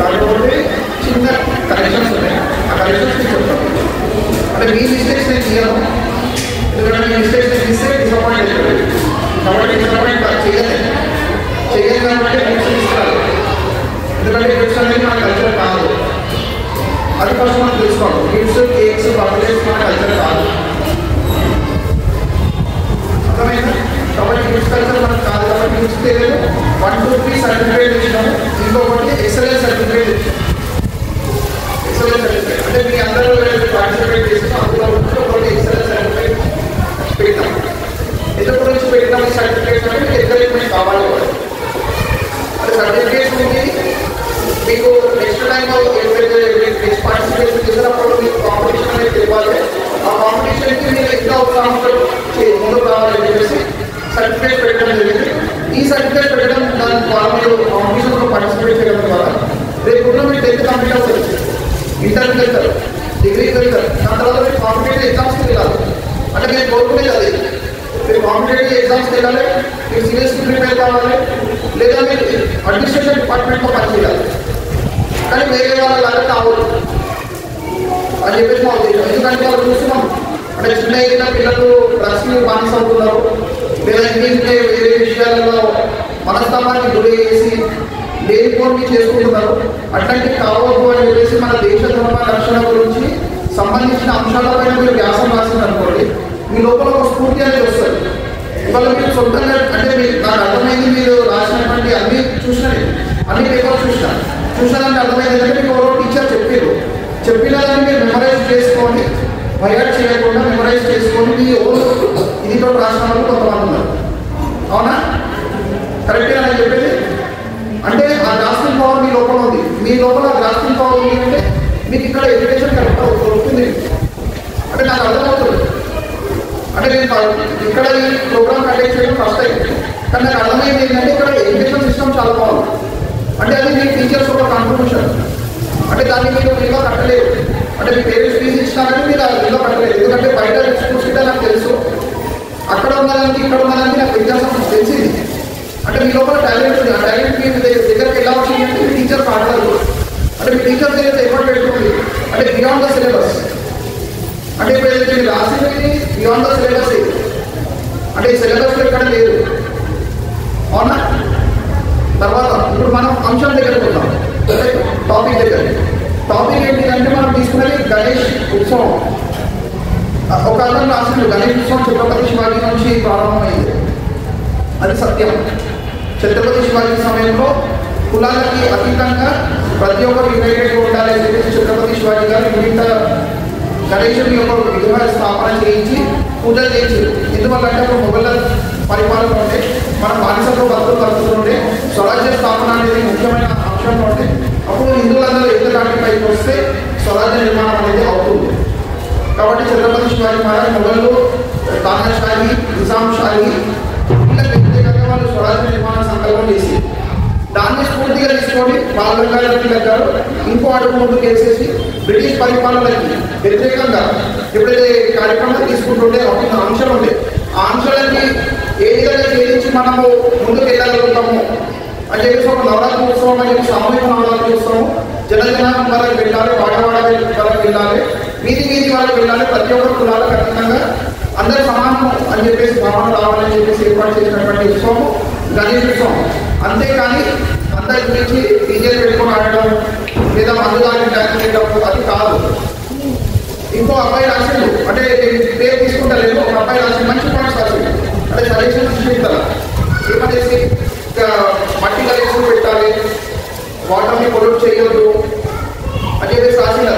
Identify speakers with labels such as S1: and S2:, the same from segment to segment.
S1: కాకపోతే చిన్న కరెక్షన్స్ ఉన్నాయి. ఆ కరెక్షన్స్ చెప్తాను. అంటే మీ మిస్టేక్స్ నేను చేయను, ఎందుకంటే మీ మిస్టేక్స్ తీస్తే డిసప్పాయింట్ అవుతుంది. కాబట్టి డిసప్పాయింట్ చేయలేదు కాబట్టి బుక్స్ తీసుకురాదు. ఎందుకంటే బుక్స్ అనేది మన కల్చర్ కాదు. అది ఫస్ట్ మనం తెలుసుకోవాలి. గిఫ్ట్స్, కేక్స్, బర్త్డేస్ మన కల్చర్ కాదు. అర్థమైందా? కాబట్టి గిఫ్ట్స్ కల్చర్ మనకు కాదు. కాబట్టి గిఫ్ట్స్ తెలియదు. 1, 2, 3 సర్టిఫికేట్ ఇచ్చినాము. ఇంకొకటి ఎక్సలెన్స్ సర్టిఫికేట్ ఇచ్చాము. ఎక్సలెన్స్ సర్టిఫికేట్ అంటే మీ అందరూ పార్టిసిపేట్ చేసిన అందులో ఒకటి ఎక్సలెన్స్ సర్టిఫికేట్ పెడతాం. ఎందుకు గురించి పెడతాం ఈ సర్టిఫికేట్ అంటే మీకు ఎంకరేజ్మెంట్ కావాలి. అంటే సర్టిఫికేట్ ఉంది మీకు నెక్స్ట్ టైం నెక్స్ట్ పార్టిసిపేషన్ చేసినప్పుడు మీకు కాంపిటీషన్ అనేది తెలియాలి. ఆ కాంపిటీషన్కి మీరు ఎంత ఉత్సాహంతో ముందుకు రావాలని చెప్పేసి సర్టిఫికేట్ పెట్టడం జరిగింది. ఈ సర్టిఫికేట్ పెట్టడం దాని ద్వారా మీరు కాంపిటీషన్లో పార్టిసిపేట్ చేయడం ద్వారా రేపు మీరు 10th కంప్లీట్ అవుతుంది, ఇంటర్కి వెళ్తారు, డిగ్రీకి వెళ్తారు. దాని తర్వాత మీరు కాంపిటేటివ్ ఎగ్జామ్స్కి వెళ్ళాలి. అంటే మీరు కోరుకునేది అది. మీరు కాంపిటేటివ్ ఎగ్జామ్స్కి వెళ్ళాలి, మీరు సీరియస్కి ప్రిపేర్ కావాలి, లేదా మీరు అడ్మినిస్ట్రేషన్ డిపార్ట్మెంట్లో పనిచేయాలి. కానీ వేరే వాళ్ళలాగా కావద్దు అని చెప్పేసి మా ఉద్దేశం. ఎందుకంటే వాళ్ళు చూస్తున్నాం అంటే చిన్న ఏదైనా పిల్లలు డ్రగ్స్ని బానిస అవుతున్నారు, లేదా ఇంకే వేరే విషయాలలో మనస్తాపాన్ని గురి చేసి లేనిపోని చేసుకుంటున్నారు. అట్లాంటివి కావద్దు అని చెప్పేసి మన దేశ ధర్మ రక్షణ గురించి సంబంధించిన అంశాలపైన మీరు వ్యాసం రాసింది అనుకోండి, మీ లోపల ఒక స్ఫూర్తి అనేది వస్తుంది. ఇవాళ మీరు సొంతంగా అంటే మీకు నాకు అర్థమైంది, మీరు రాసినటువంటి అన్ని చూసినవి, అన్ని పేపర్స్ చూసినారంటే అర్థమైంది. అంటే మీకు ఎవరో టీచర్ చెప్పిన దాన్ని మీరు మెమరైజ్ చేసుకొని బయట చేయకుండా మెమరైజ్ చేసుకొని మీ ఓన్ ఇదితో రాసిన వాళ్ళు కొంతమంది ఉన్నారు. అవునా? కరెక్ట్గా నేను చెప్పేది. అంటే ఆ గ్రాస్పింగ్ పవర్ మీ లోపల ఉంది. మీ లోపల గ్రాస్పింగ్ పవర్ ఉంది అంటే మీకు ఇక్కడ ఎడ్యుకేషన్ కరెక్ట్గా వస్తుంది. అంటే నాకు అర్థమవుతుంది. అంటే నేను ఇక్కడ ఈ ప్రోగ్రామ్ కండక్ట్ చేయడం ఫస్ట్ టైం, కానీ నాకు అర్థమైంది ఏంటంటే ఇక్కడ ఎడ్యుకేషన్ సిస్టమ్ చాలా బాగుంది. అంటే అది మీ టీచర్స్ ఒక కాంట్రిబ్యూషన్. అంటే దాన్ని మీరు విలువ కట్టలేదు. అంటే మీ పేరెంట్స్ ఫీజు ఇచ్చినారంటే మీరు అది విలువ కట్టలేదు. ఎందుకంటే బయట స్కూల్స్ కింద నాకు తెలుసు, అక్కడ ఉన్నదానికి ఇక్కడ ఉన్నదానికి నాకు వ్యత్యాసం తెలిసింది. అంటే మీ లోపల టాలెంట్ ఉంది. ఆ టాలెంట్ మీ దగ్గరికి ఎలా వచ్చింది అంటే మీ టీచర్ పాడతారు. అంటే మీ టీచర్ దగ్గర ఎఫర్ట్ పెట్టుకుంది. అంటే బియాండ్ ద సిలబస్. అంటే ఇప్పుడు ఏదైతే మీరు రాసింది బియాండ్ ద సిలబస్. అంటే ఈ సిలబస్లో ఎక్కడ లేదు. అవునా? తర్వాత ఇప్పుడు మనం అంశం దగ్గరకు వద్దాం. టాపిక్ ఏంటిదంటే మనం తీసుకున్నది గణేష్ ఉత్సవం. ఒక అర్థం రాసింది గణేష్ ఉత్సవం ఛత్రపతి శివాజీ నుంచి ప్రారంభమైంది. అది సత్యం. ఛత్రపతి శివాజీ సమయంలో కులాలకి అతీతంగా ప్రతి ఒక్కరు యునైటెడ్గా ఉండాలని చెప్పేసి ఛత్రపతి శివాజీ గారు వివిధ గణేశుడి యొక్క విగ్రహ స్థాపన చేయించి పూజలు చేయించారు. ఎందువల్లంటే అప్పుడు మొఘల పరిపాలన ఉంటే మన బానిసత్వ బతుకుతుంటే స్వరాజ్య స్థాపన అనేది ముఖ్యమైన అంశం ఉంటే అప్పుడు హిందువులందరూ ఎదురుకాటి పైకి వస్తే స్వరాజ్య నిర్మాణం అనేది అవుతుంది. కాబట్టి ఛత్రపతి శివాజీ మహారాజ్ మొఘలు, తానాషాహి, నిజాం షాహి వీళ్ళకి వ్యతిరేకంగా వాళ్ళు స్వరాజ్య నిర్మాణ సంకల్పం చేసి దాన్ని స్ఫూర్తిగా తీసుకొని బాలగంగాధర గారు ఇంకో అడుగు ముందుకు వేసేసి బ్రిటిష్ పరిపాలనకి వ్యతిరేకంగా ఎప్పుడైతే కార్యక్రమాలు తీసుకుంటుంటే ఒక అంశం ఉంది. ఆ అంశాలకి ఏ విధంగా ఛేదించి మనము ముందుకు వెళ్ళగలుగుతాము అని చెప్పేసి ఒక నవరాత్రి ఉత్సవం అని చెప్పి సామూహిక నవరాత్రి ఉత్సవం జనజనాభం వరకు వెళ్ళాలి, వాడవాడ వరకు వెళ్ళాలి, వీధి వరకు వెళ్ళాలి, ప్రతి ఒక్క కులాలకు ఖచ్చితంగా అందరూ సమానం అని చెప్పేసి భావన రావాలని చెప్పేసి ఏర్పాటు చేసినటువంటి ఉత్సవం గణేష్ ఉత్సవం. అంతేకాని అందరి గురించి డీజేలు పెట్టుకొని ఆడడం లేదా మందుదాన్ని డ్యాన్స్ చేయడం అది కాదు. ఇంకో అబ్బాయి రాసిండు, అంటే పేరు తీసుకుంటలేదు, ఒక అబ్బాయి రాసి మంచి పాయింట్స్ రాసిండు. అంటే సజెషన్ సృష్టిస్తారు ఏమనేసి మట్టి కలెక్షన్ పెట్టాలి, వాటర్ని పొల్యూట్ చేయొద్దు అని చెప్పేసి రాసింది.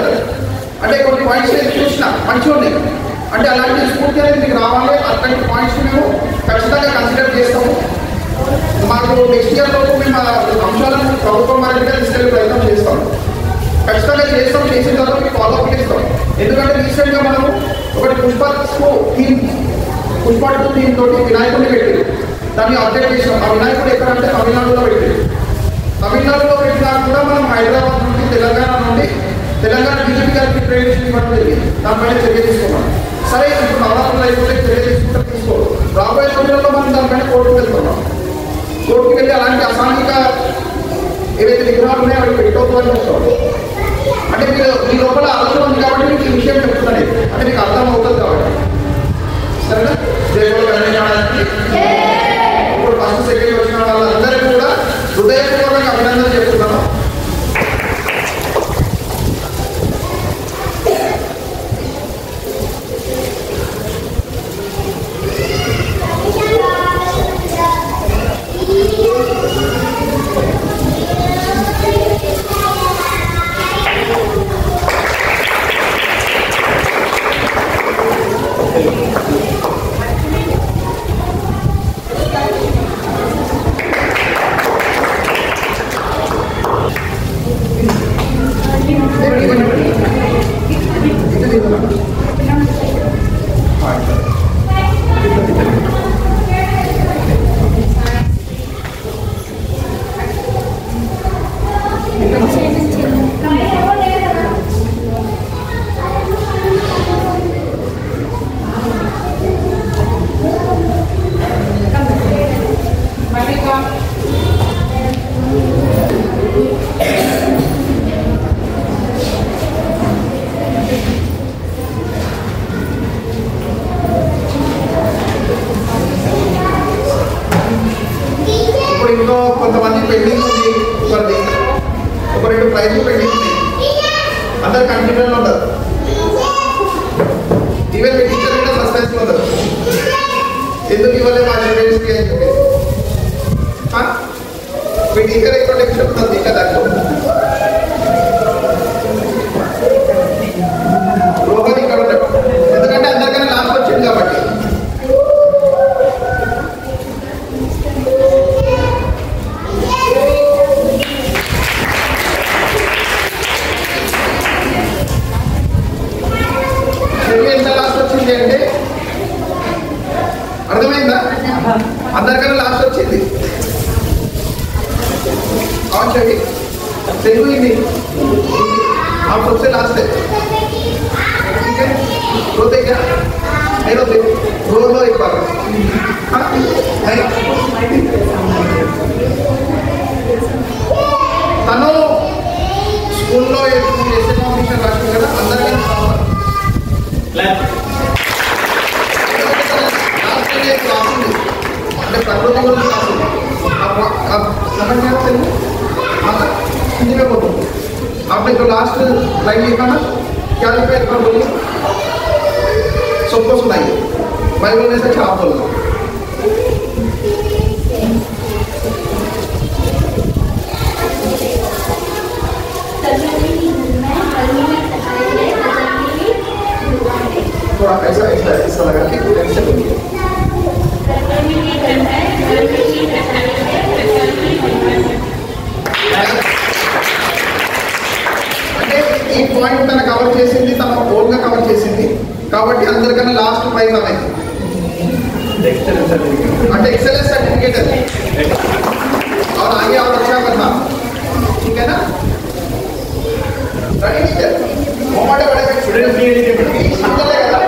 S1: అంటే కొన్ని పాయింట్స్ చూసిన మంచిగా ఉన్నాయి. అంటే అలాంటి స్ఫూర్తి అనేది మీకు రావాలి. అట్లాంటి పాయింట్స్ మేము ఖచ్చితంగా కన్సిడర్ చేస్తాము. మాకు నెక్స్ట్ ఇయర్ లోపు మేము అంశాలను ప్రభుత్వం వరకు తీసుకెళ్ళే ప్రయత్నం చేస్తాం. ఖచ్చితంగా చేస్తాం. చేసిన తర్వాత మీకు ఫాలో అప్ చేస్తాం. ఎందుకంటే రీసెంట్గా మనము ఒకటి పుష్ప 2 థీమ్ తోటి వినాయకుడిని పెట్టి దాన్ని అప్డేట్ చేసాం. ఆ వినాయకుడు ఎక్కడంటే తమిళనాడులో పెట్టారు. తమిళనాడులో పెట్టినా కూడా మనం హైదరాబాద్ నుండి తెలంగాణ బీజేపీ గారికి ప్రేరేషన్ ఇవ్వడం జరిగింది. దానిపైన చర్య తీసుకున్నాం. సరే ఇప్పుడు నవరాత్రులు అయిపోతే చర్య తీసుకుంటే తీసుకోవాలి. రాబోయే రోజుల్లో మనం దానిపైన కోర్టుకు వెళ్తున్నాం. కోర్టుకు వెళ్ళి అలాంటి అసాంఘిక ఏవైతే విగ్రహాలు ఉన్నాయో అవి పెట్టుకోవద్దు అని చెప్తాం. అంటే మీ లోపల ఆలోచన ఉంది కాబట్టి మీకు ఈ విషయం చెప్తున్నాను. అంటే మీకు అర్థం అవుతుంది కాబట్టి. సరేనా? దేవుడు కళ్యాణానికి ఇప్పుడు ఫస్ట్ సెకండ్ వచ్చిన వాళ్ళందరికీ కూడా హృదయపూర్వకంగా అభినందన చెప్తున్నాను. ఇంకో కొంతమంది పెండింగ్ ఉంది. ఒక 2 ప్రైజ్లు పెండింగ్ ఉంది. అందరు కన్ఫ్యూజన్లో ఉండదు. ఈవెన్ మీ టీచర్ కూడా సస్పెన్స్లో ఉండదు. ఎందుకు ఇవ్వలేదు మా స్టూడెంట్స్కి అని చెప్పి మీ టీచర్ ఎక్కువ టెక్స్ట్ చెప్తుంది. ఇంకా దాంట్లో రోగం ఇక్కడ ఉండదు. ఎందుకంటే అందరికన్నా లాస్ట్ వచ్చింది కాబట్టి. అంటే అర్థమైందా? అందరికన్నా లాస్ట్ వచ్చింది. అవును చెయ్యి. తెలుగు హింदी आप सबसे लास्ट है. ठीक है? रोते क्या? नहीं रोते. रो लो एक बार. తను స్కూల్లో ఎస్ఏ కాంపిటీషన్ రాసింది కదా, అందరికన్నా అంటే ప్రకృతి గురించి రాసింది. समझ में आता है? हाँ हिंदी में बोलो. आपने जो लास्ट लाइन लिखा ना, क्या लिखा एक बार बोलिए, सबको सुनाइए. मैं बोलने से अच्छा आप बोलना. थोड़ा ऐसा लगा कि टेंशन होगी. అంటే ఈ పాయింట్ తన కవర్ చేసింది, తన ఓన్గా కవర్ చేసింది కాబట్టి అందరికన్నా లాస్ట్ ప్రైజ్ అనేది అంటే एक्सेलेंस सर्टिफिकेट है और आगे और अच्छा करना. ठीक है ना? रेडी है? मोमेंट बड़े स्टूडेंट नहीं है बड़ी समझ लेगा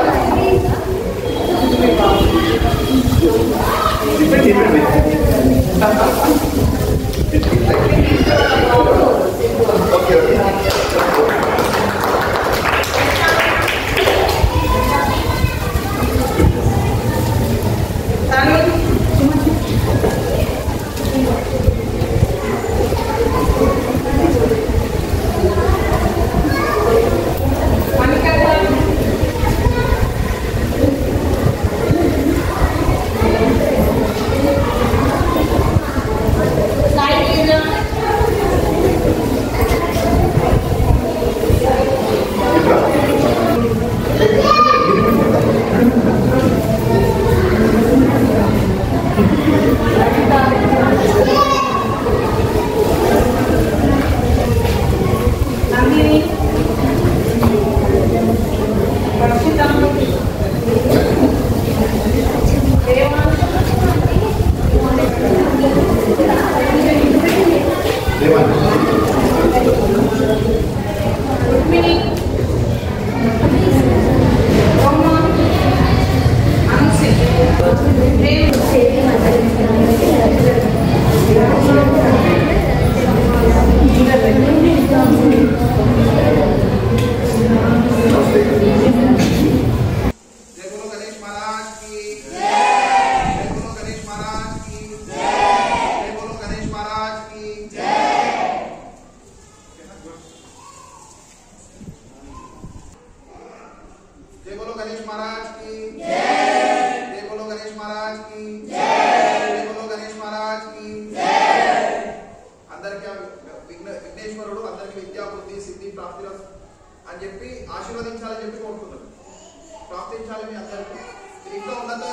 S1: ఇంకా ఉన్నత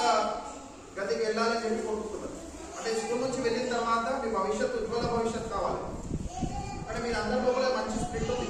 S1: గతికి వెళ్ళాలని చెప్పి కోరుకుంటున్నారు. అంటే స్కూల్ నుంచి వెళ్ళిన తర్వాత మీ భవిష్యత్తు ఉజ్వల భవిష్యత్తు కావాలి అంటే మీరు అందరిలో కూడా మంచి స్పిరిట్ ఉంది.